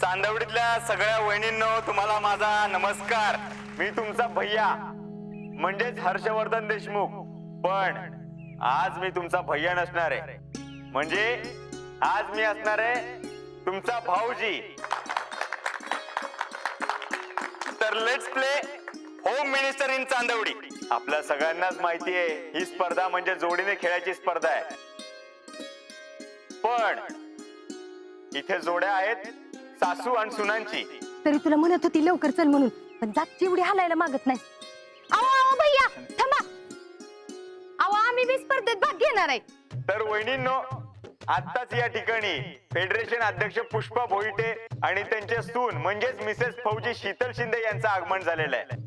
चांदवडीतल्या सगळ्या वहिनींनो तुम्हाला माझा नमस्कार. मी तुमचा भैया म्हणजेच हर्षवर्धन देशमुख. पण आज मी तुमचा भैया नसणार आहे, म्हणजे आज मी असणार आहे तुमचा भाऊजी. तर let's play home minister in Chandwadi. आपल्या सगळ्यांनाच माहिती आहे ही स्पर्धा म्हणजे जोडीने खेळायची स्पर्धा आहे. पण इथे जोड्या आहेत सासू आणि सुनांची. तरी तुला म्हणत होती लवकर चल म्हणून, पण जागची एवढी हालायला मागत नाही. अहो भैया थांबा. अहो आम्ही बी स्पर्धेत भाग घेणार आहे. तर वहिनींनो, आत्ताच या ठिकाणी फेडरेशन अध्यक्ष पुष्पा भोईटे आणि त्यांचे सून म्हणजेच मिसेस फौजी शीतल शिंदे यांचं आगमन झालेलं आहे.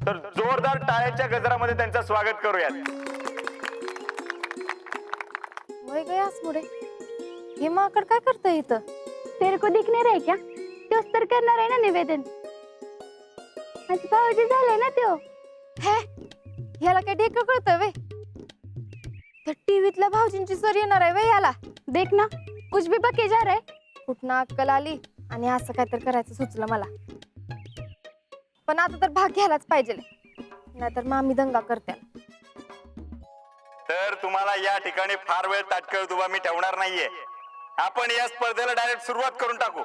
तर जोरदार टाळ्यांच्या गजरामध्ये त्यांचं स्वागत करूयात. वय गयास मुळे हे माकड काय करतोय इथं? तेरे को दिखणार आहे क्या? तोच तर करणार आहे ना निवेदन. माझी भाऊजी झाले ना त्यो. हे ह्याला काय ढेक कळतं वे? तर टीव्हीतल्या भाऊजींची सर येणार आहे वे याला. देख ना कुछ भी बके जा रहा है. कुठनं अक्कल आली आणि असं काहीतरी करायचं सुचलं मला. पण आता तर भाग घ्यायलाच पाहिजे, नाहीतर मामी दंगा करते. तर तुम्हाला या ठिकाणी फार वेळ ताटकळत उभा मी ठेवणार नाहीये. आपण या स्पर्धेला डायरेक्ट सुरुवात करून टाकू.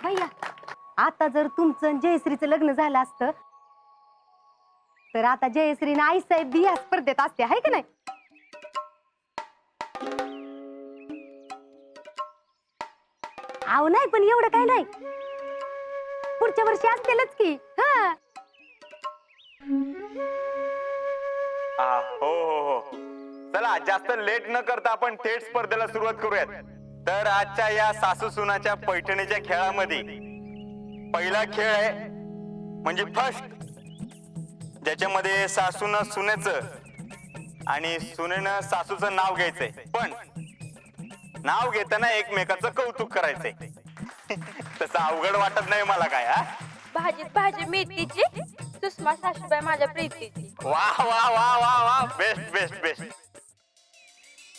भैया आता जर तुमचं जयश्रीचं लग्न झालं असतं तर आता जयश्रीने आई साहेब बी या स्पर्धेत असते, आहे का नाही? आव नाही, पण एवढं काय नाही. पुढच्या वर्षी असतीलच की. हो हो हो, चला जास्त लेट न करता आपण थेट स्पर्धेला सुरुवात करूयात. तर आजच्या या सासू सुनाच्या पैठणीच्या खेळामध्ये पहिला खेळ आहे म्हणजे फर्स्ट, ज्याच्यामध्ये सासून सुनेचं आणि सुनेनं सासूचं नाव घ्यायचंय. पण नाव घेताना एकमेकाचं कौतुक करायचंय. तसं अवघड वाटत नाही मला काय. भाजीत भाजी मेथीची, सुषमा सासूबाई माझ्या प्रीतीची. वा वा वा वा वा, बेस्ट बेस्ट बेस्ट.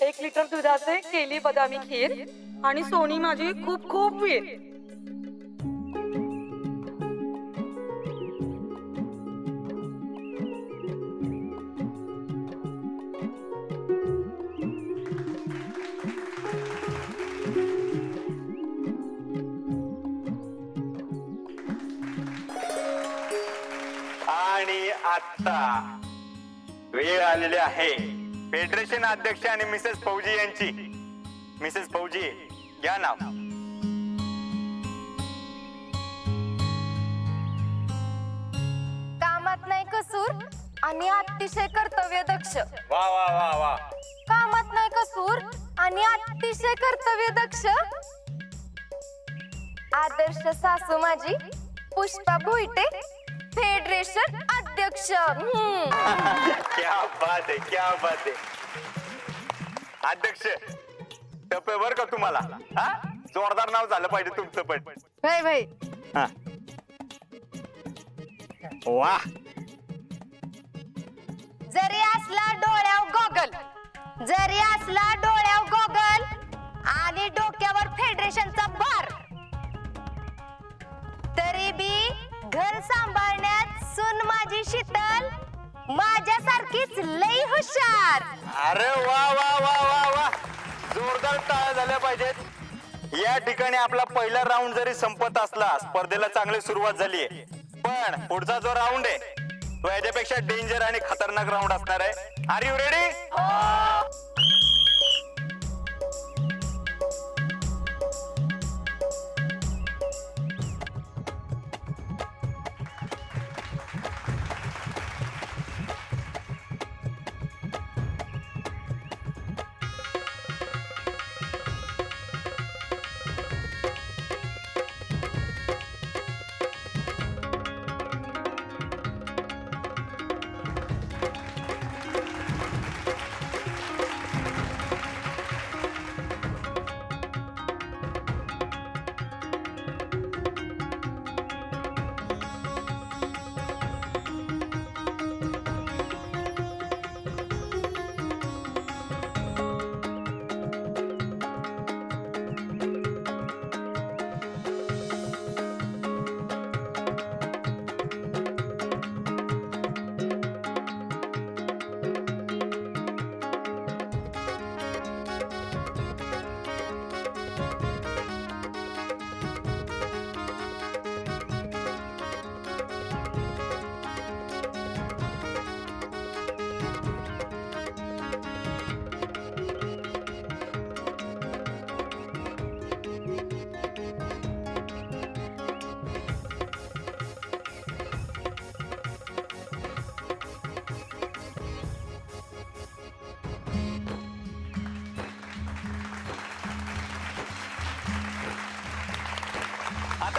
1 लिटर दुधाचे केली बदामी खीर आणि सोनी माझी खूप खूप वीर. आणि आता वेळ आलेली आहे फेडरेशन अध्यक्ष आणि मिसेस फौजी यांची. मिसेस फौजी घ्या नाव. कामात नाही कसूर आणि अतिशय कर्तव्य दक्ष. वा वा वा वा. कामात नाही कसूर आणि अतिशय कर्तव्य दक्ष. आदर्श सासू माझी पुष्पा भोईटे, फेडरेशन अध्यक्ष. क्या बात आहे, क्या बात आहे. अध्यक्ष टपे बर का तुम्हाला. जोरदार नाव झालं पाहिजे तुमचं पण. भाई भाई वा. जरी असला डोळ्याव गोगल, जरी असला डोळ्याव गोगल आणि डोक्यावर फेडरेशनचा भार, तरी बी घर सांभाळण्यात सून माझी शीतल माझ्यासारखीच लई हुशार. अरे वा वा वा वा वा, जोरदार टाळ्या झाल्या पाहिजेत. या ठिकाणी आपला पहिला राऊंड जरी संपत असला, स्पर्धेला चांगली सुरुवात झालीये. पण पुढचा जो राऊंड आहे तो याच्यापेक्षा डेंजर आणि खतरनाक राऊंड असणार आहे. Are you ready?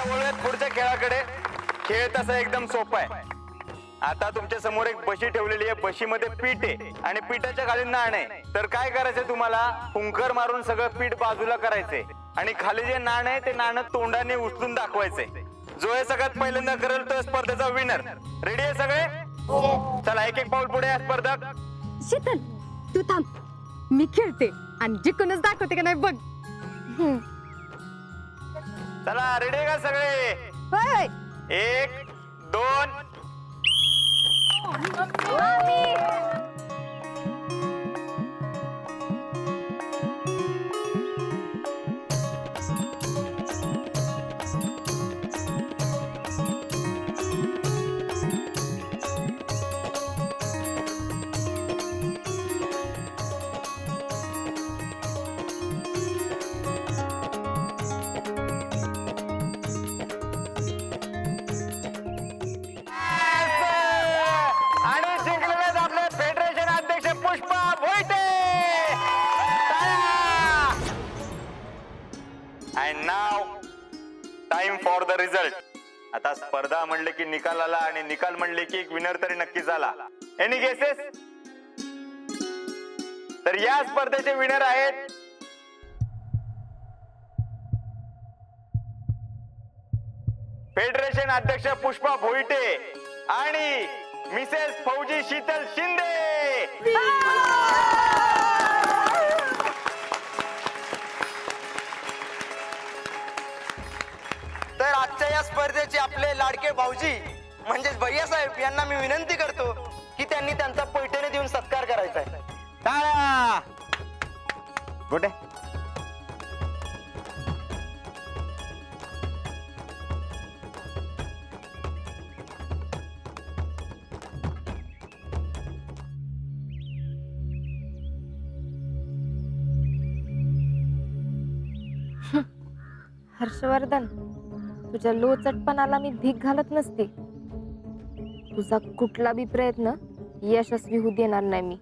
वळूयात पुढच्या खेळाकडे. खेळ तसा एकदम सोपा आहे. आता तुमच्या समोर एक बशी ठेवलेली आहे. बशीमध्ये पीठ आहे आणि पिठाच्या खाली नाण आहे. तर काय करायचंय तुम्हाला, फुंकर मारून सगळं पीठ बाजूला करायचंय आणि खाली जे नाण आहे ते नाणं तोंडाने उचलून दाखवायचंय. जो हे सगळ्यात पहिल्यांदा करेल तो स्पर्धेचा विनर. रेडी आहे सगळे? चला एक एक पाऊल पुढे या स्पर्धक. शीतल तू थांब, मी खेळते आणि जिंकूनच दाखवते का नाही बघ. चला रेडी आहे का सगळे? होय होय. 1 2 आणि जिंकलेले आहेत आपले फेडरेशन अध्यक्ष Pushpa Bhoite. And now time for the result. आता स्पर्धा म्हणले की निकाल आला आणि निकाल म्हणले की एक विनर तरी नक्कीच आला. Any guesses? तर या स्पर्धेचे विनर आहेत फेडरेशन अध्यक्ष पुष्पा भोईटे आणि मिसेस फौजी शीतल शिंदे. तर आजच्या या स्पर्धेचे आपले लाडके भाऊजी म्हणजेच भैया साहेब यांना मी विनंती करतो की त्यांनी त्यांचा पैठणी देऊन सत्कार करायचा आहे. टाळ्या. कुठे? हर्षवर्धन, तुझ्या लोचटपणाला मी भीक घालत नसते. तुझा कुठला बी प्रयत्न यशस्वी होऊ देणार नाही मी.